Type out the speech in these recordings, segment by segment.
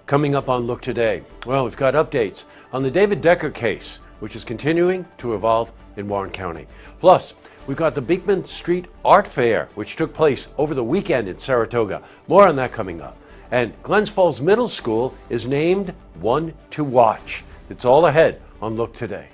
Coming up on Look Today, well, we've got updates on the David Decker case, which is continuing to evolve in Warren County. Plus, we've got the Beekman Street Art Fair, which took place over the weekend in Saratoga. More on that coming up. And Glens Falls Middle School is named One to Watch. It's all ahead on Look Today.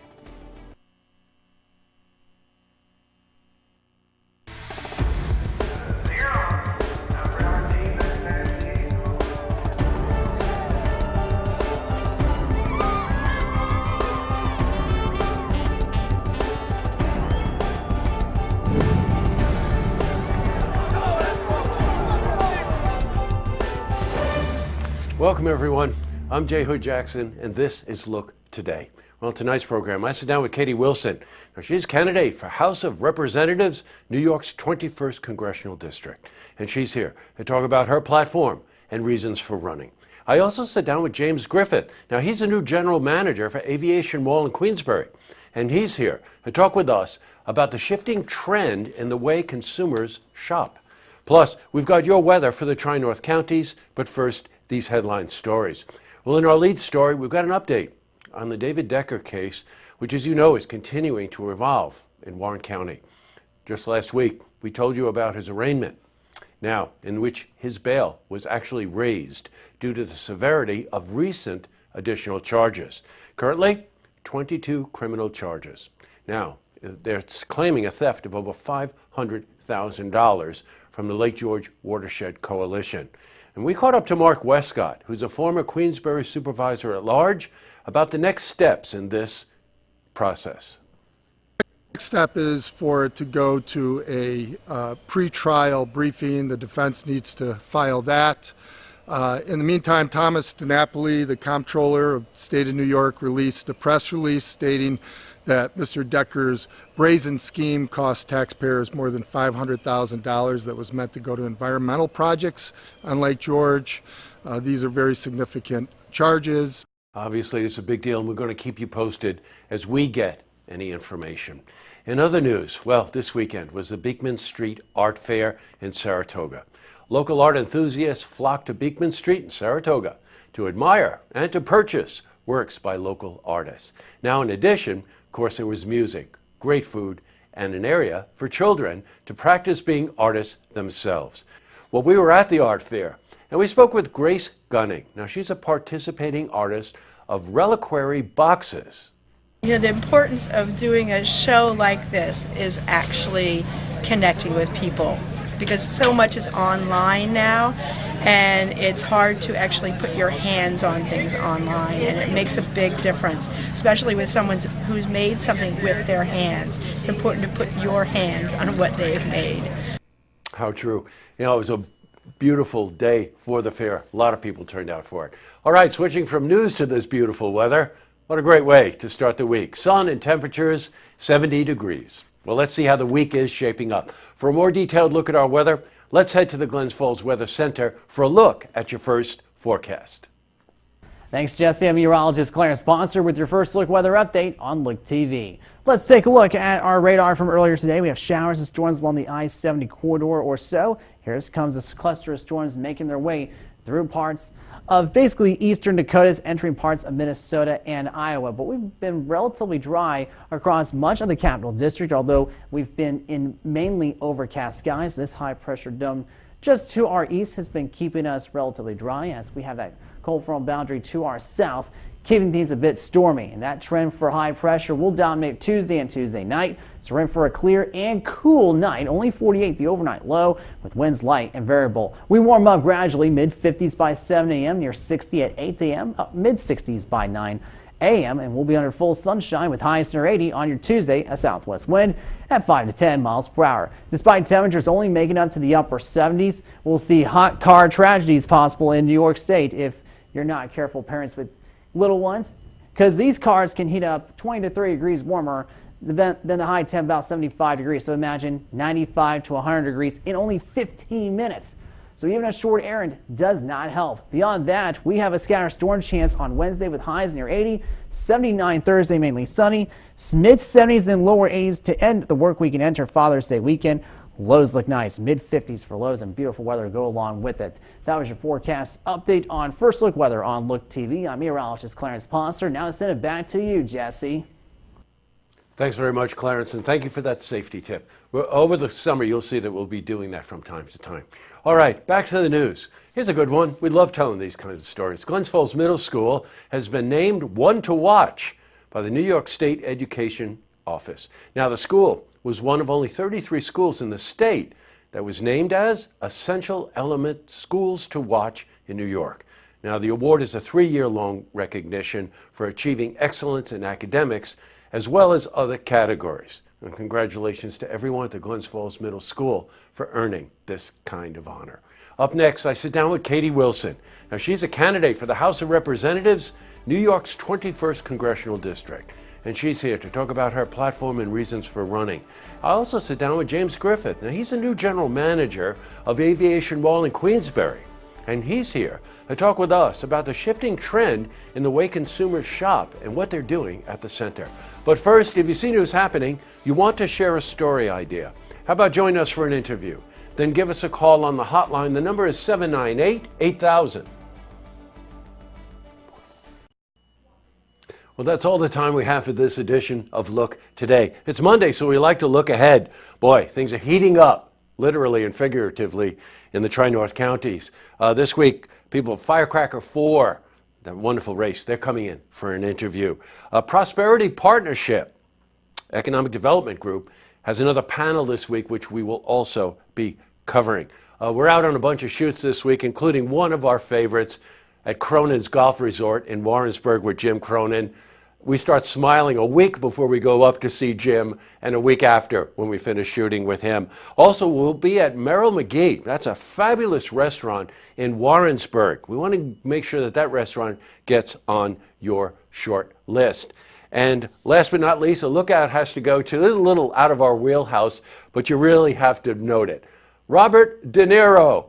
Welcome, everyone. I'm Jay Hood Jackson, and this is Look Today. Well, tonight's program, I sit down with Katie Wilson. Now, she's candidate for House of Representatives, New York's 21st Congressional District. And she's here to talk about her platform and reasons for running. I also sit down with James Griffith. Now, he's a new general manager for Aviation Mall in Queensbury. And he's here to talk with us about the shifting trend in the way consumers shop. Plus, we've got your weather for the Tri-North counties, but first, these headline stories. Well, in our lead story, we've got an update on the David Decker case, which, as you know, is continuing to evolve in Warren County. Just last week, we told you about his arraignment, now in which his bail was actually raised due to the severity of recent additional charges. Currently, 22 criminal charges. Now, they're claiming a theft of over $500,000 from the Lake George Watershed Coalition. And we caught up to Mark Westcott, who's a former Queensbury supervisor at large, about the next steps in this process. The next step is for it to go to a pre-trial briefing. The defense needs to file that. In the meantime, Thomas DiNapoli, the comptroller of the state of New York, released a press release stating that Mr. Decker's brazen scheme cost taxpayers more than $500,000 that was meant to go to environmental projects on Lake George. These are very significant charges. Obviously, it's a big deal, and we're going to keep you posted as we get any information. In other news, well, this weekend was the Beekman Street Art Fair in Saratoga. Local art enthusiasts flocked to Beekman Street in Saratoga to admire and to purchase works by local artists. Now, in addition, of course, there was music, great food, and an area for children to practice being artists themselves. Well, we were at the art fair, and we spoke with Grace Gunning. Now, she's a participating artist of reliquary boxes. You know, the importance of doing a show like this is actually connecting with people, because so much is online now, and it's hard to actually put your hands on things online, and it makes a big difference, especially with someone who's made something with their hands. It's important to put your hands on what they've made. How true. You know, it was a beautiful day for the fair. A lot of people turned out for it. All right, switching from news to this beautiful weather. What a great way to start the week. Sun and temperatures 70 degrees. Well, let's see how the week is shaping up. For a more detailed look at our weather, let's head to the Glens Falls Weather Center for a look at your first forecast. Thanks, Jesse. I'm meteorologist Clarence Sponsor with your first look weather update on Look TV. Let's take a look at our radar from earlier today. We have showers and storms along the I-70 corridor or so. Here comes this cluster of storms making their way through parts of basically eastern Dakotas, entering parts of Minnesota and Iowa. But we've been relatively dry across much of the Capital District, although we've been in mainly overcast skies. This high pressure dome just to our east has been keeping us relatively dry, as we have that cold front boundary to our south, keeping things a bit stormy. And that trend for high pressure will dominate Tuesday and Tuesday night. So we're in for a clear and cool night, only 48 the overnight low, with winds light and variable. We warm up gradually, mid-50s by 7 a.m., near 60 at 8 a.m., up mid-60s by 9 a.m., and we'll be under full sunshine with highs near 80 on your Tuesday, a southwest wind at 5 to 10 miles per hour. Despite temperatures only making up to the upper 70s, we'll see hot car tragedies possible in New York State if you're not careful, parents with little ones, because these cars can heat up 20 to 30 degrees warmer than the high temp, about 75 degrees. So imagine 95 to 100 degrees in only 15 minutes. So even a short errand does not help. Beyond that, we have a scattered storm chance on Wednesday with highs near 80, 79 Thursday, mainly sunny, mid 70s and lower 80s to end the work week and enter Father's Day weekend. Lows look nice, mid-50s for lows, and beautiful weather to go along with it. That was your forecast update on First Look Weather on Look TV. I'm meteorologist Clarence Ponster. Now send it back to you, Jesse. Thanks very much, Clarence, and thank you for that safety tip. Well, over the summer, you'll see that we'll be doing that from time to time. All right, back to the news. Here's a good one. We love telling these kinds of stories. Glens Falls Middle School has been named one to watch by the New York State Education Office. Now, the school was one of only 33 schools in the state that was named as Essential Element Schools to Watch in New York. Now, the award is a 3-year-long recognition for achieving excellence in academics as well as other categories. And congratulations to everyone at the Glens Falls Middle School for earning this kind of honor. Up next, I sit down with Katie Wilson. Now, she's a candidate for the House of Representatives, New York's 21st Congressional District. And she's here to talk about her platform and reasons for running. I also sit down with James Griffith. Now, he's the new general manager of Aviation Mall in Queensbury. And he's here to talk with us about the shifting trend in the way consumers shop and what they're doing at the center. But first, if you see news happening, you want to share a story idea. How about join us for an interview? Then give us a call on the hotline. The number is 798-8000. Well, that's all the time we have for this edition of Look Today. It's Monday, so we like to look ahead. Boy, things are heating up, literally and figuratively, in the Tri-North counties. This week, people at Firecracker 4, that wonderful race, they're coming in for an interview. Prosperity Partnership, Economic Development Group, has another panel this week, which we will also be covering. We're out on a bunch of shoots this week, including one of our favorites at Cronin's Golf Resort in Warrensburg with Jim Cronin. We start smiling a week before we go up to see Jim, and a week after when we finish shooting with him. Also, we'll be at Merrill McGee. That's a fabulous restaurant in Warrensburg. We want to make sure that that restaurant gets on your short list. And last but not least, a lookout has to go to, this is a little out of our wheelhouse, but you really have to note it. Robert De Niro.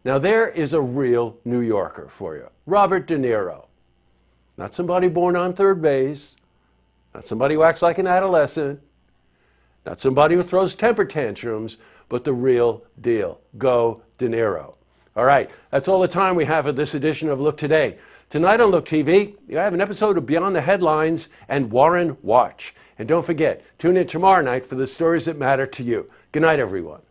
Now there is a real New Yorker for you. Robert De Niro. Not somebody born on third base, not somebody who acts like an adolescent, not somebody who throws temper tantrums, but the real deal. Go De Niro. All right, that's all the time we have for this edition of Look Today. Tonight on Look TV, you have an episode of Beyond the Headlines and Warren Watch. And don't forget, tune in tomorrow night for the stories that matter to you. Good night, everyone.